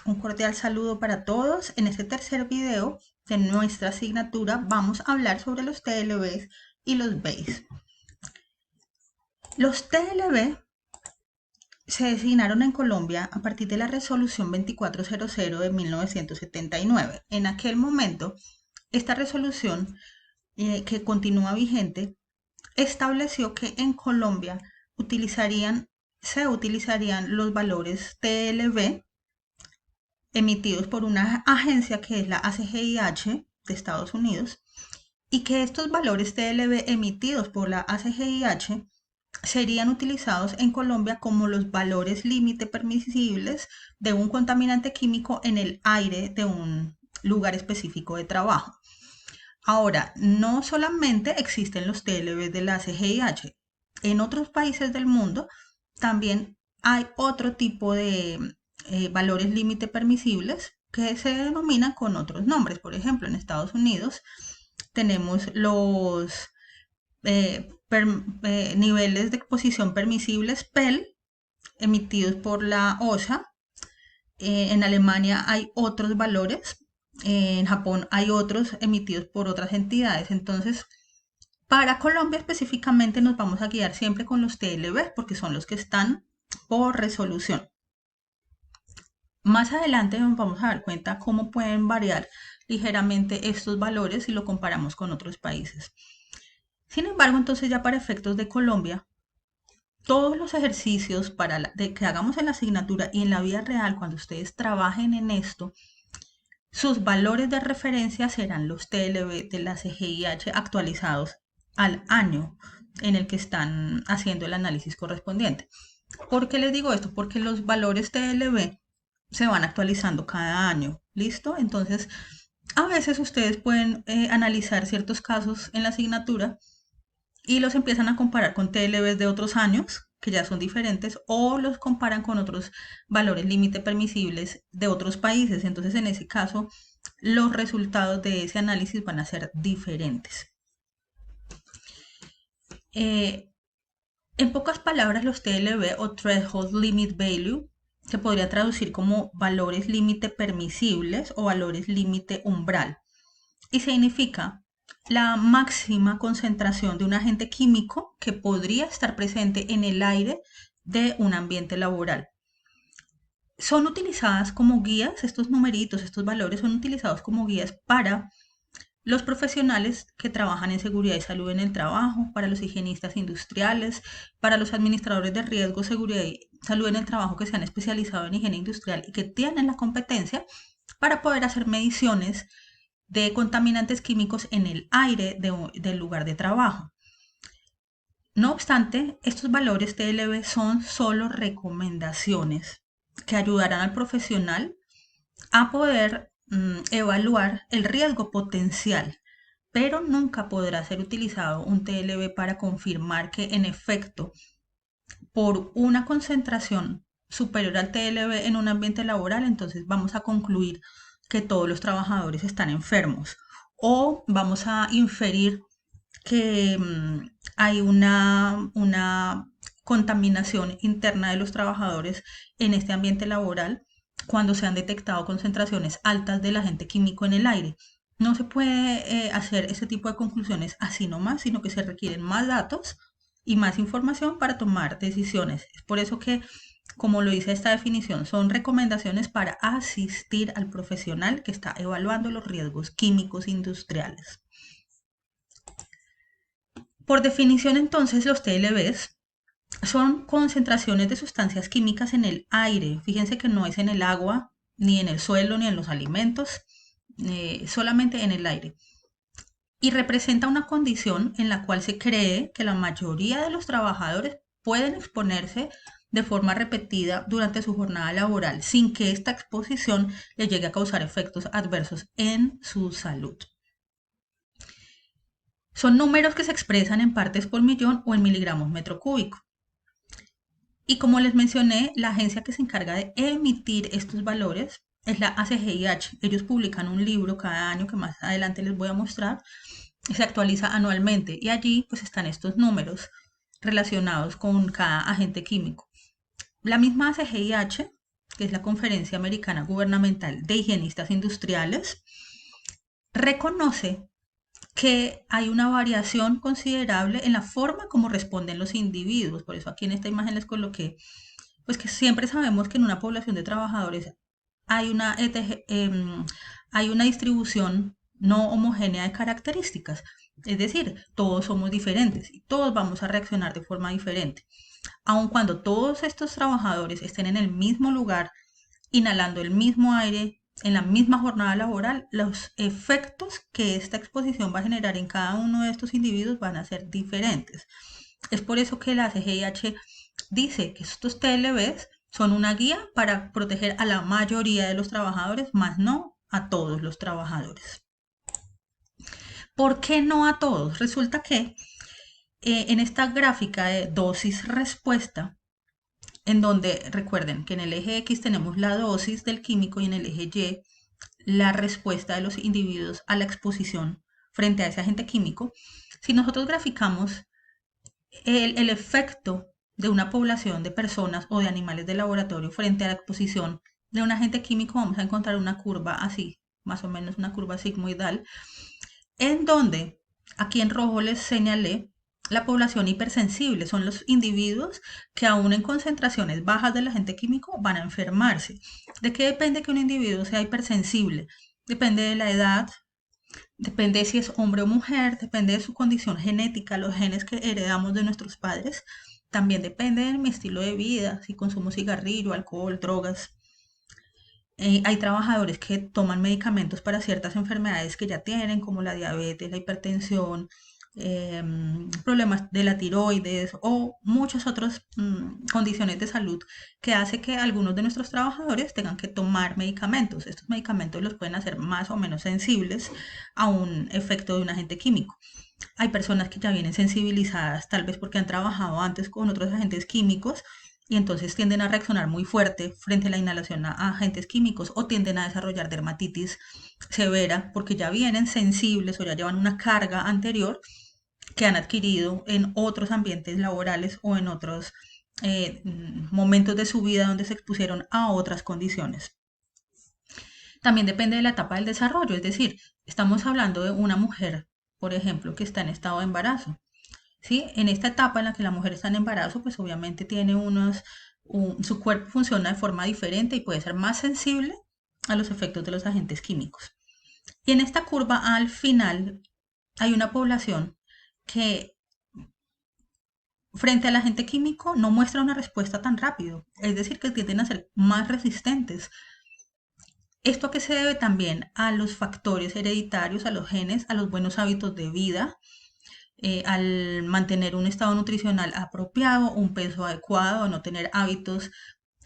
Un cordial saludo para todos. En este tercer video de nuestra asignatura vamos a hablar sobre los TLBs y los BEIs. Los TLB se designaron en Colombia a partir de la resolución 2400 de 1979. En aquel momento, esta resolución, que continúa vigente, estableció que en Colombia se utilizarían los valores TLB emitidos por una agencia que es la ACGIH de Estados Unidos, y que estos valores TLB emitidos por la ACGIH serían utilizados en Colombia como los valores límite permisibles de un contaminante químico en el aire de un lugar específico de trabajo. Ahora, no solamente existen los TLB de la ACGIH, en otros países del mundo también hay otro tipo de valores límite permisibles que se denominan con otros nombres. Por ejemplo, en Estados Unidos tenemos los niveles de exposición permisibles PEL emitidos por la OSHA. En Alemania hay otros valores. En Japón hay otros emitidos por otras entidades. Entonces, para Colombia específicamente nos vamos a guiar siempre con los TLB porque son los que están por resolución. Más adelante nos vamos a dar cuenta cómo pueden variar ligeramente estos valores si lo comparamos con otros países. Sin embargo, entonces ya para efectos de Colombia, todos los ejercicios que hagamos en la asignatura y en la vida real, cuando ustedes trabajen en esto, sus valores de referencia serán los TLB de la CGIH actualizados al año en el que están haciendo el análisis correspondiente. ¿Por qué les digo esto? Porque los valores TLB se van actualizando cada año, ¿listo? Entonces, a veces ustedes pueden analizar ciertos casos en la asignatura y los empiezan a comparar con TLBs de otros años, que ya son diferentes, o los comparan con otros valores límite permisibles de otros países. Entonces, en ese caso, los resultados de ese análisis van a ser diferentes. En pocas palabras, los TLB o Threshold Limit Value se podría traducir como valores límite permisibles o valores límite umbral, y significa la máxima concentración de un agente químico que podría estar presente en el aire de un ambiente laboral. Son utilizadas como guías, estos numeritos, estos valores son utilizados como guías para los profesionales que trabajan en seguridad y salud en el trabajo, para los higienistas industriales, para los administradores de riesgo, seguridad y salud en el trabajo que se han especializado en higiene industrial y que tienen la competencia para poder hacer mediciones de contaminantes químicos en el aire del lugar de trabajo. No obstante, estos valores TLB son solo recomendaciones que ayudarán al profesional a poder evaluar el riesgo potencial, pero nunca podrá ser utilizado un TLB para confirmar que en efecto, por una concentración superior al TLB en un ambiente laboral, entonces vamos a concluir que todos los trabajadores están enfermos, o vamos a inferir que hay una contaminación interna de los trabajadores en este ambiente laboral cuando se han detectado concentraciones altas del agente químico en el aire. No se puede hacer ese tipo de conclusiones así nomás, sino que se requieren más datos y más información para tomar decisiones. Es por eso que, como lo dice esta definición, son recomendaciones para asistir al profesional que está evaluando los riesgos químicos industriales. Por definición, entonces, los TLBs son concentraciones de sustancias químicas en el aire. Fíjense que no es en el agua, ni en el suelo, ni en los alimentos, solamente en el aire. Y representa una condición en la cual se cree que la mayoría de los trabajadores pueden exponerse de forma repetida durante su jornada laboral sin que esta exposición le llegue a causar efectos adversos en su salud. Son números que se expresan en partes por millón o en miligramos metro cúbico. Y como les mencioné, la agencia que se encarga de emitir estos valores es la ACGIH. Ellos publican un libro cada año que más adelante les voy a mostrar. Se actualiza anualmente y allí pues están estos números relacionados con cada agente químico. La misma ACGIH que es la Conferencia Americana Gubernamental de Higienistas Industriales, reconoce que hay una variación considerable en la forma como responden los individuos. Por eso aquí en esta imagen les coloqué, pues que siempre sabemos que en una población de trabajadores hay hay una distribución no homogénea de características. Es decir, todos somos diferentes y todos vamos a reaccionar de forma diferente. Aun cuando todos estos trabajadores estén en el mismo lugar, inhalando el mismo aire, en la misma jornada laboral, los efectos que esta exposición va a generar en cada uno de estos individuos van a ser diferentes. Es por eso que la CGIH dice que estos TLBs son una guía para proteger a la mayoría de los trabajadores, más no a todos los trabajadores. ¿Por qué no a todos? Resulta que en esta gráfica de dosis-respuesta, en donde recuerden que en el eje X tenemos la dosis del químico y en el eje Y la respuesta de los individuos a la exposición frente a ese agente químico, si nosotros graficamos el efecto de una población de personas o de animales de laboratorio frente a la exposición de un agente químico, vamos a encontrar una curva así, más o menos una curva sigmoidal, en donde aquí en rojo les señalé la población hipersensible. Son los individuos que aún en concentraciones bajas del agente químico van a enfermarse. ¿De qué depende que un individuo sea hipersensible? Depende de la edad, depende de si es hombre o mujer, depende de su condición genética, los genes que heredamos de nuestros padres. También depende de mi estilo de vida, si consumo cigarrillo, alcohol, drogas. Hay trabajadores que toman medicamentos para ciertas enfermedades que ya tienen, como la diabetes, la hipertensión, problemas de la tiroides o muchas otras condiciones de salud que hace que algunos de nuestros trabajadores tengan que tomar medicamentos. Estos medicamentos los pueden hacer más o menos sensibles a un efecto de un agente químico. Hay personas que ya vienen sensibilizadas, tal vez porque han trabajado antes con otros agentes químicos y entonces tienden a reaccionar muy fuerte frente a la inhalación a agentes químicos o tienden a desarrollar dermatitis severa porque ya vienen sensibles o ya llevan una carga anterior que han adquirido en otros ambientes laborales o en otros momentos de su vida donde se expusieron a otras condiciones. También depende de la etapa del desarrollo, es decir, estamos hablando de una mujer, por ejemplo, que está en estado de embarazo. ¿Sí? En esta etapa en la que la mujer está en embarazo, pues obviamente tiene su cuerpo funciona de forma diferente y puede ser más sensible a los efectos de los agentes químicos. Y en esta curva al final hay una población que frente al agente químico no muestra una respuesta tan rápido, es decir, que tienden a ser más resistentes. ¿Esto que se debe también a los factores hereditarios, a los genes, a los buenos hábitos de vida? Al mantener un estado nutricional apropiado, un peso adecuado, a no tener hábitos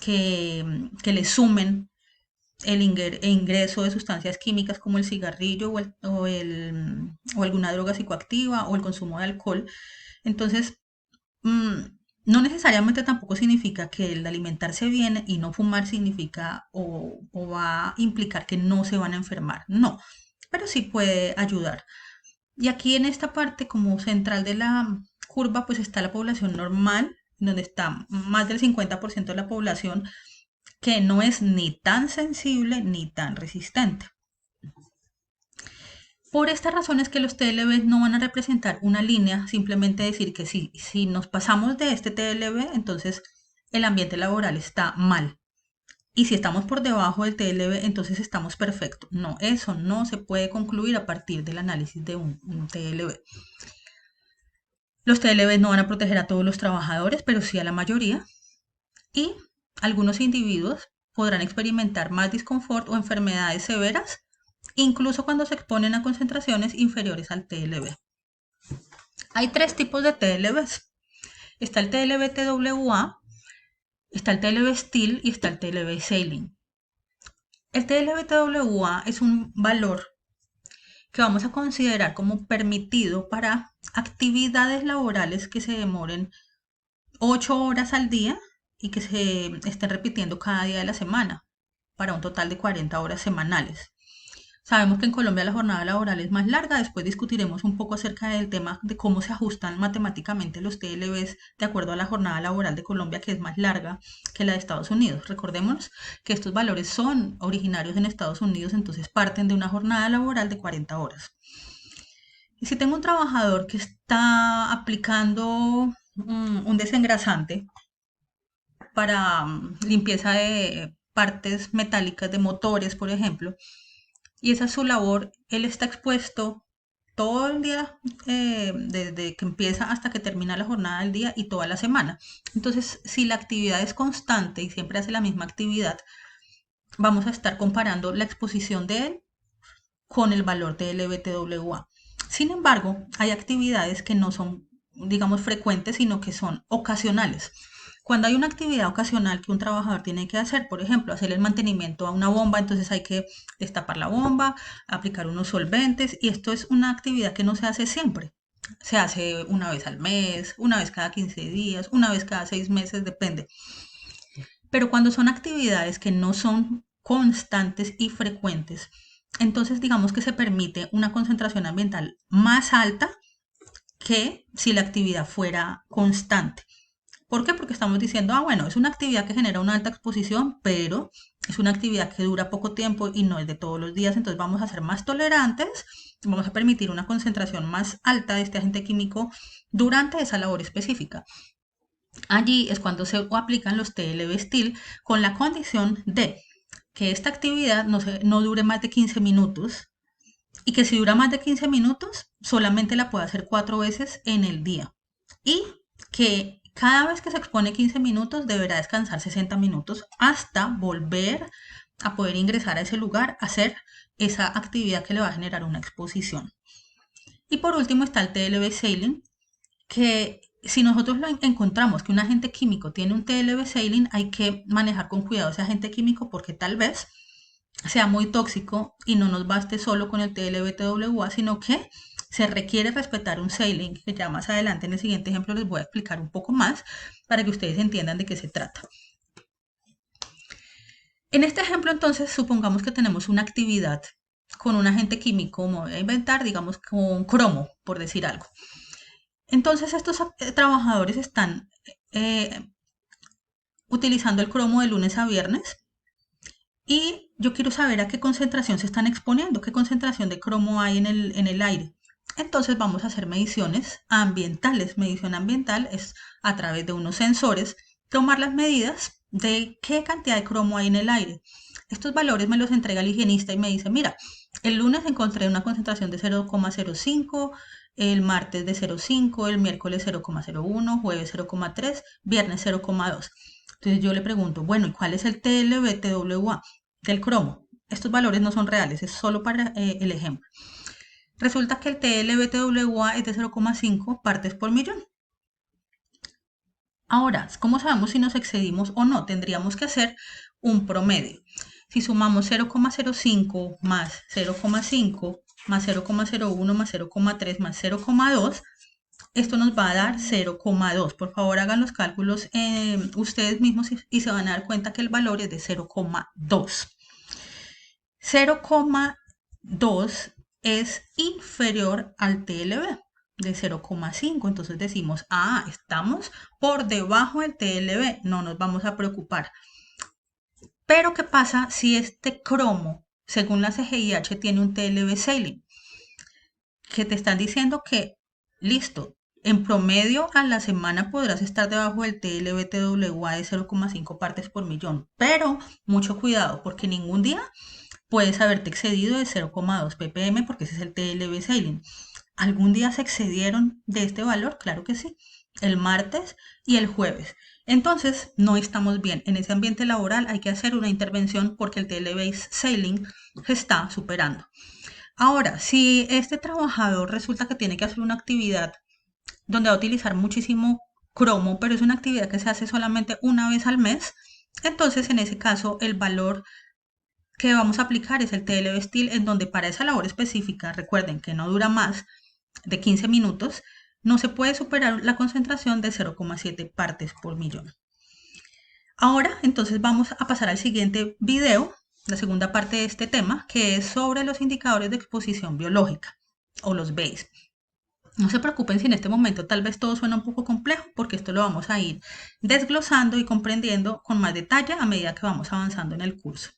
que le sumen el ingreso de sustancias químicas como el cigarrillo o alguna droga psicoactiva o el consumo de alcohol. Entonces, no necesariamente tampoco significa que el alimentarse bien y no fumar significa o va a implicar que no se van a enfermar. No, pero sí puede ayudar. Y aquí en esta parte como central de la curva pues está la población normal, donde está más del 50% de la población que no es ni tan sensible ni tan resistente. Por estas razones que los TLB no van a representar una línea, simplemente decir que si nos pasamos de este TLB, entonces el ambiente laboral está mal. Y si estamos por debajo del TLB, entonces estamos perfectos. No, eso no se puede concluir a partir del análisis de un TLB. Los TLB no van a proteger a todos los trabajadores, pero sí a la mayoría. Y algunos individuos podrán experimentar más disconfort o enfermedades severas, incluso cuando se exponen a concentraciones inferiores al TLB. Hay tres tipos de TLBs. Está el TLB-TWA, está el TLB Steel y está el TLB Saline. El TLB-TWA es un valor que vamos a considerar como permitido para actividades laborales que se demoren 8 horas al día y que se estén repitiendo cada día de la semana para un total de 40 horas semanales. Sabemos que en Colombia la jornada laboral es más larga, después discutiremos un poco acerca del tema de cómo se ajustan matemáticamente los TLBs de acuerdo a la jornada laboral de Colombia, que es más larga que la de Estados Unidos. Recordemos que estos valores son originarios en Estados Unidos, entonces parten de una jornada laboral de 40 horas. Y si tengo un trabajador que está aplicando un desengrasante para limpieza de partes metálicas de motores, por ejemplo, y esa es su labor, él está expuesto todo el día, desde que empieza hasta que termina la jornada del día y toda la semana. Entonces, si la actividad es constante y siempre hace la misma actividad, vamos a estar comparando la exposición de él con el valor de LBTWA. Sin embargo, hay actividades que no son, digamos, frecuentes, sino que son ocasionales. Cuando hay una actividad ocasional que un trabajador tiene que hacer, por ejemplo, hacer el mantenimiento a una bomba, entonces hay que destapar la bomba, aplicar unos solventes, y esto es una actividad que no se hace siempre. Se hace una vez al mes, una vez cada 15 días, una vez cada 6 meses, depende. Pero cuando son actividades que no son constantes y frecuentes, entonces digamos que se permite una concentración ambiental más alta que si la actividad fuera constante. ¿Por qué? Porque estamos diciendo, bueno, es una actividad que genera una alta exposición, pero es una actividad que dura poco tiempo y no es de todos los días, entonces vamos a ser más tolerantes, vamos a permitir una concentración más alta de este agente químico durante esa labor específica. Allí es cuando se aplican los TLB Steel con la condición de que esta actividad no dure más de 15 minutos y que si dura más de 15 minutos solamente la puede hacer 4 veces en el día y que cada vez que se expone 15 minutos deberá descansar 60 minutos hasta volver a poder ingresar a ese lugar a hacer esa actividad que le va a generar una exposición. Y por último está el TLB Saline, que si nosotros encontramos que un agente químico tiene un TLB Saline, hay que manejar con cuidado ese agente químico porque tal vez sea muy tóxico y no nos baste solo con el TLB-TWA, sino que se requiere respetar un saline, que ya más adelante en el siguiente ejemplo les voy a explicar un poco más para que ustedes entiendan de qué se trata. En este ejemplo, entonces, supongamos que tenemos una actividad con un agente químico, como voy a inventar, digamos, con cromo, por decir algo. Entonces, estos trabajadores están utilizando el cromo de lunes a viernes y yo quiero saber a qué concentración se están exponiendo, qué concentración de cromo hay en el aire. Entonces vamos a hacer mediciones ambientales. Medición ambiental es a través de unos sensores tomar las medidas de qué cantidad de cromo hay en el aire. Estos valores me los entrega el higienista y me dice, mira, el lunes encontré una concentración de 0,05, el martes de 0,5, el miércoles 0,01, jueves 0,3, viernes 0,2. Entonces yo le pregunto, bueno, ¿y cuál es el TLB-TWA del cromo? Estos valores no son reales, es solo para el ejemplo. Resulta que el TLB-TWA es de 0,5 partes por millón. Ahora, ¿cómo sabemos si nos excedimos o no? Tendríamos que hacer un promedio. Si sumamos 0,05 más 0,5 más 0,01 más 0,3 más 0,2, esto nos va a dar 0,2. Por favor, hagan los cálculos ustedes mismos y se van a dar cuenta que el valor es de 0,2. 0,2 es inferior al TLB de 0,5. Entonces decimos, estamos por debajo del TLB, no nos vamos a preocupar. Pero ¿qué pasa si este cromo, según la CGIH, tiene un TLB Saline? Que te están diciendo que, listo, en promedio a la semana podrás estar debajo del TLB-TWA de 0,5 partes por millón, pero mucho cuidado porque ningún día puedes haberte excedido de 0,2 ppm porque ese es el TLB Saline. ¿Algún día se excedieron de este valor? Claro que sí, el martes y el jueves. Entonces, no estamos bien. En ese ambiente laboral hay que hacer una intervención porque el TLB Saline se está superando. Ahora, si este trabajador resulta que tiene que hacer una actividad donde va a utilizar muchísimo cromo, pero es una actividad que se hace solamente una vez al mes, entonces en ese caso el valor que vamos a aplicar es el TLB Steel, en donde para esa labor específica, recuerden que no dura más de 15 minutos, no se puede superar la concentración de 0,7 partes por millón. Ahora, entonces vamos a pasar al siguiente video la segunda parte de este tema, que es sobre los indicadores de exposición biológica o los BASE. No se preocupen si en este momento tal vez todo suena un poco complejo, porque esto lo vamos a ir desglosando y comprendiendo con más detalle a medida que vamos avanzando en el curso.